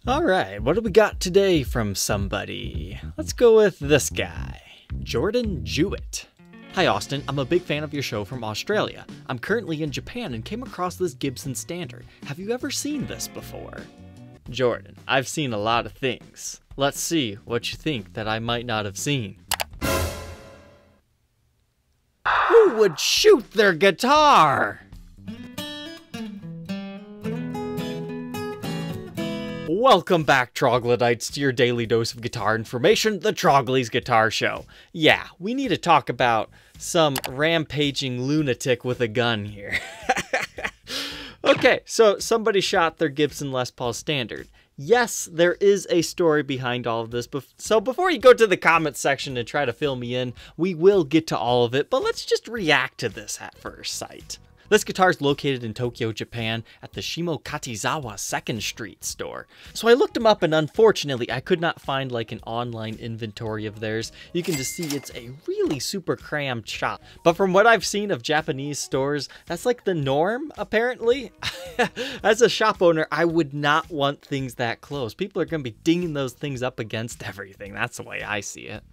Alright, what do we got today from somebody? Let's go with this guy, Jordan Jewett. Hi Austin, I'm a big fan of your show from Australia. I'm currently in Japan and came across this Gibson Standard. Have you ever seen this before? Jordan, I've seen a lot of things. Let's see what you think that I might not have seen. Who would shoot their guitar? Welcome back, Troglodytes, to your daily dose of guitar information, the Trogly's Guitar Show. Yeah, we need to talk about some rampaging lunatic with a gun here. Okay, so somebody shot their Gibson Les Paul Standard. Yes, there is a story behind all of this, so before you go to the comments section and try to fill me in, we will get to all of it, but let's just react to this at first sight. This guitar is located in Tokyo, Japan at the Shimokatizawa 2nd Street store. So I looked them up and unfortunately I could not find like an online inventory of theirs. You can just see it's a really super crammed shop. But from what I've seen of Japanese stores, that's like the norm apparently. As a shop owner, I would not want things that close. People are going to be dinging those things up against everything. That's the way I see it.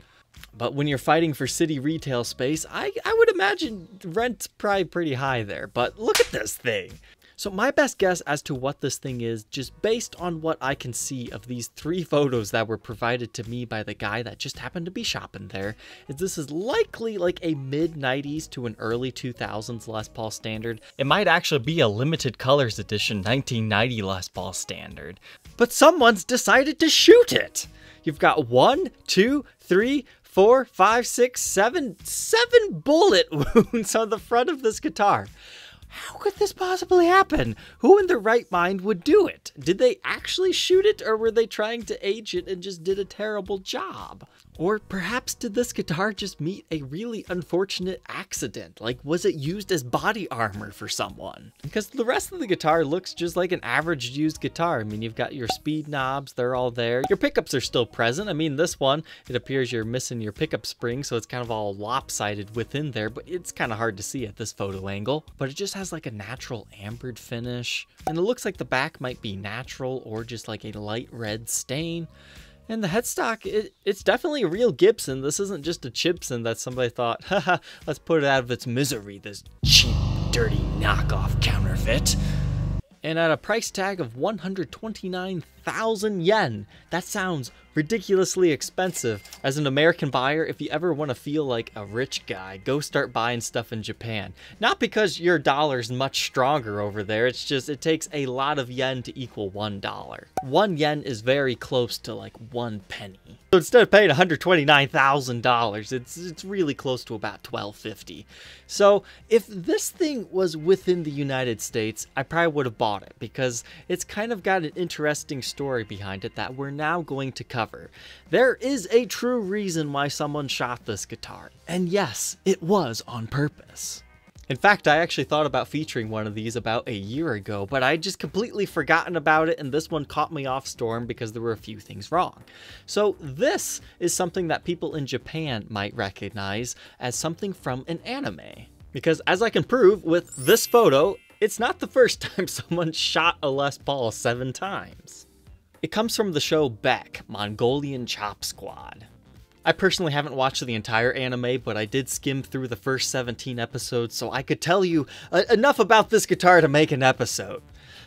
But when you're fighting for city retail space, I would imagine rent's probably pretty high there. But look at this thing. So my best guess as to what this thing is, just based on what I can see of these 3 photos that were provided to me by the guy that just happened to be shopping there, is this is likely like a mid-90s to an early 2000s Les Paul Standard. It might actually be a limited colors edition 1990 Les Paul Standard. But someone's decided to shoot it! You've got 1, 2, 3, 4, 5, 6, 7 bullet wounds on the front of this guitar. How could this possibly happen? Who in their right mind would do it? Did they actually shoot it, or were they trying to age it and just did a terrible job? Or perhaps did this guitar just meet a really unfortunate accident? Like, was it used as body armor for someone? Because the rest of the guitar looks just like an average used guitar. I mean, you've got your speed knobs, they're all there. Your pickups are still present. I mean, this one, it appears you're missing your pickup spring, so it's kind of all lopsided within there, but it's kind of hard to see at this photo angle. But it just has like a natural ambered finish, and it looks like the back might be natural or just like a light red stain. And the headstock, it's definitely a real Gibson. This isn't just a Chibson that somebody thought, haha, let's put it out of its misery, this cheap, dirty knockoff counterfeit. And at a price tag of 129,000 yen, that sounds ridiculously expensive. As an American buyer, if you ever want to feel like a rich guy, go start buying stuff in Japan. Not because your dollar's much stronger over there, it's just it takes a lot of yen to equal $1. 1 yen is very close to like 1 penny. So instead of paying $129,000, it's really close to about $12.50. So if this thing was within the United States, I probably would have bought it because it's kind of got an interesting story behind it that we're now going to cover. There is a true reason why someone shot this guitar, and yes, it was on purpose. In fact, I actually thought about featuring one of these about a year ago, but I just completely forgotten about it, and this one caught me off storm because there were a few things wrong. So this is something that people in Japan might recognize as something from an anime. Because as I can prove with this photo, it's not the first time someone shot a Les Paul 7 times. It comes from the show Beck, Mongolian Chop Squad. I personally haven't watched the entire anime, but I did skim through the first 17 episodes, so I could tell you enough about this guitar to make an episode.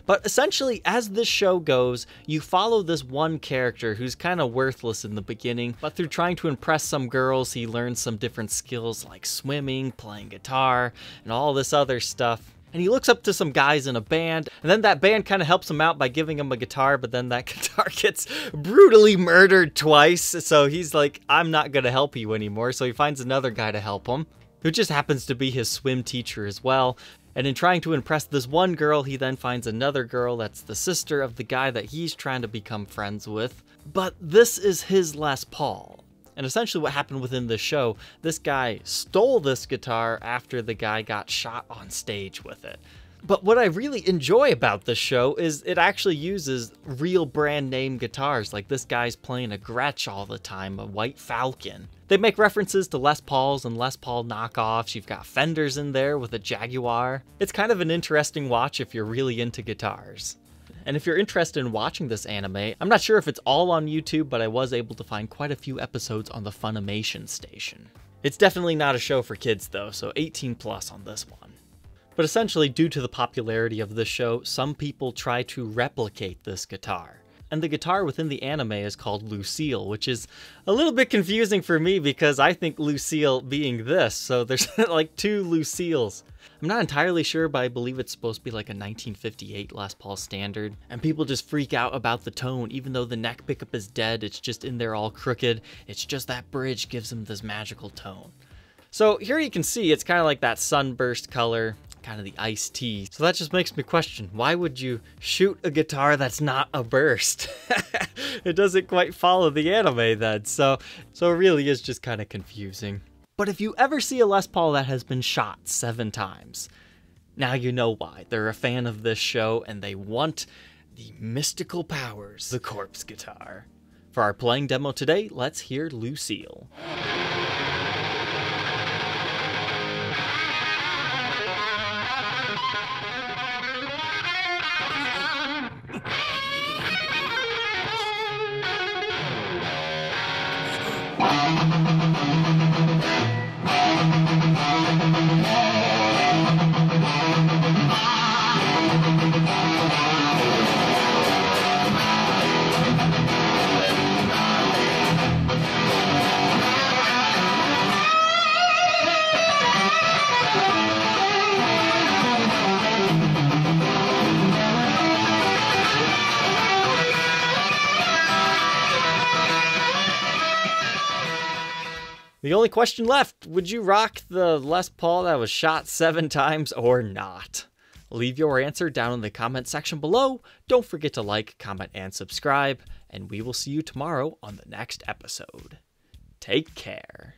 But essentially, as this show goes, you follow this one character who's kind of worthless in the beginning, but through trying to impress some girls, he learns some different skills like swimming, playing guitar, and all this other stuff. And he looks up to some guys in a band, and then that band kind of helps him out by giving him a guitar, but then that guitar gets brutally murdered twice, so he's like, I'm not gonna help you anymore, so he finds another guy to help him, who just happens to be his swim teacher as well. And in trying to impress this one girl, he then finds another girl that's the sister of the guy that he's trying to become friends with. But this is his Les Paul. And essentially what happened within the show, this guy stole this guitar after the guy got shot on stage with it. But what I really enjoy about this show is it actually uses real brand name guitars, like this guy's playing a Gretsch all the time, a White Falcon. They make references to Les Pauls and Les Paul knockoffs. You've got Fenders in there with a Jaguar. It's kind of an interesting watch if you're really into guitars. And if you're interested in watching this anime, I'm not sure if it's all on YouTube, but I was able to find quite a few episodes on the Funimation station. It's definitely not a show for kids though, so 18 plus on this one. But essentially, due to the popularity of this show, some people try to replicate this guitar. And the guitar within the anime is called Lucille, which is a little bit confusing for me because I think Lucille being this, so there's like two Lucilles. I'm not entirely sure, but I believe it's supposed to be like a 1958 Les Paul standard. And people just freak out about the tone, even though the neck pickup is dead, it's just in there all crooked. It's just that bridge gives them this magical tone. So here you can see it's kind of like that sunburst color, kind of the iced tea. So that just makes me question, why would you shoot a guitar that's not a burst? It doesn't quite follow the anime then, so it really is just kind of confusing. But if you ever see a Les Paul that has been shot 7 times, now you know why. They're a fan of this show and they want the mystical powers, the corpse guitar. For our playing demo today, let's hear Lucille. The only question left, would you rock the Les Paul that was shot 7 times or not? Leave your answer down in the comment section below. Don't forget to like, comment, and subscribe, and we will see you tomorrow on the next episode. Take care.